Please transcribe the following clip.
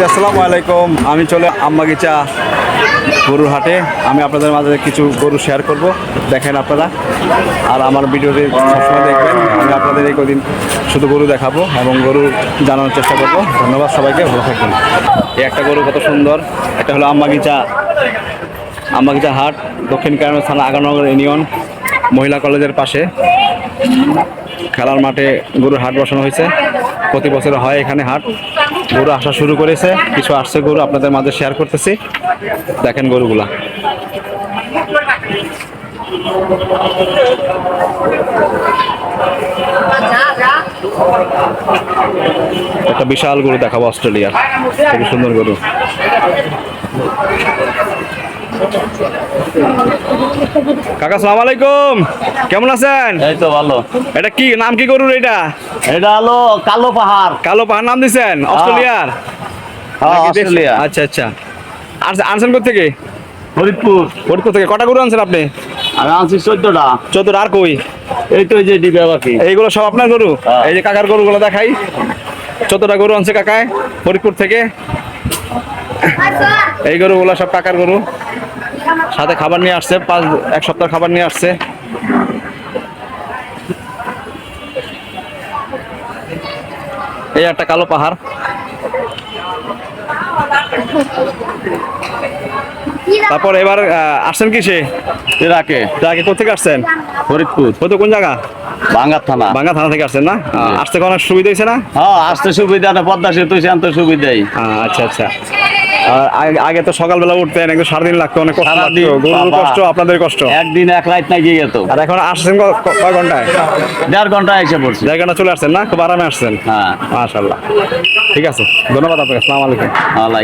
আসসালামু আলাইকুম। আমি চলে আমবাগিচা গরুর হাটে। আমি আপনাদের মাঝে কিছু গরু শেয়ার করব, দেখেন আপনারা। আর আমার ভিডিওটি সবসময় দেখবেন। আমি আপনাদের এই কদিন শুধু গরু দেখাবো এবং গরু জানানোর চেষ্টা করব। ধন্যবাদ সবাইকে, ভালো থাকবেন। এই একটা গরু কত সুন্দর। এটা হলো আমবাগিচা হাট, দক্ষিণ কারায়ণ থানা, আগারনগর ইউনিয়ন, মহিলা কলেজের পাশে খেলার মাঠে গরুর হাট বসানো হয়েছে। প্রতি বছর হয় এখানে হাট। গরু আসা শুরু করেছে, কিছু আসছে গরু আপনাদের মাঝে শেয়ার করতেছি। দেখেন গরুগুলা। একটা বিশাল গরু দেখাবো, অস্ট্রেলিয়ার, খুবই সুন্দর গরু। কাকা সালাম আলাইকুম, কেমন আছেন? এই তো ভালো। এটা কি নাম, কি গরুর এটা? এটা হলো কালো পাহাড়। কালো পাহাড় নাম দিছেন? অস্ট্রেলিয়ার? অস্ট্রেলিয়া। আচ্ছা আচ্ছা। আর আনছেন কোথেকে? ফরিদপুর। ফরিদপুর থেকে। কটা গরু আনছেন আপনি? আমি আনছি 14টা। 14। আর কই? এই তো এই যে ডিবে বাকি। এইগুলো সব আপনার গরু? হ্যাঁ। এই যে কাকার গরুগুলো দেখাই। 14টা গরু আনছে কাকায় ফরিদপুর থেকে। এই গরুগুলো সব কাকার গরু, সাথে খাবার নিয়ে আসছে, এক সপ্তাহ খাবার নিয়ে আসছে। এই একটা কালো পাহাড়। তারপর এবার আসছেন কিসে? ট্রাকে। আগে কোথেকে আসছেন? ফরিদপুর। হয়তো কোন জায়গা? ভাঙ্গা থানা। বাঙ্গা থানা থেকে আসছেন না? আসতে কোনো সুবিধা হয়েছে না? হ্যাঁ, আসতে সুবিধা না, পদ্মা সেতু আনতে সুবিধাই। আচ্ছা আচ্ছা। আগে তো সকালবেলা উঠতেন, একদম সারাদিন লাগতো, অনেক কষ্ট লাগতো। সারাদিন, গরুর বাবা। কষ্ট, আপনাদের কষ্ট। একদিন এক রাত না গিয়ে যেত। আর এখন আসছেন কয় ঘন্টায়? 1.5 ঘন্টা এসে পড়ছি। জায়গাটা চলে আসছেন না? খুব আরামে আসছেন। হ্যাঁ। মাশাআল্লাহ। ঠিক আছে, ধন্যবাদ আপনাকে। আসসালামু আলাইকুম। ওয়ালাইকুম।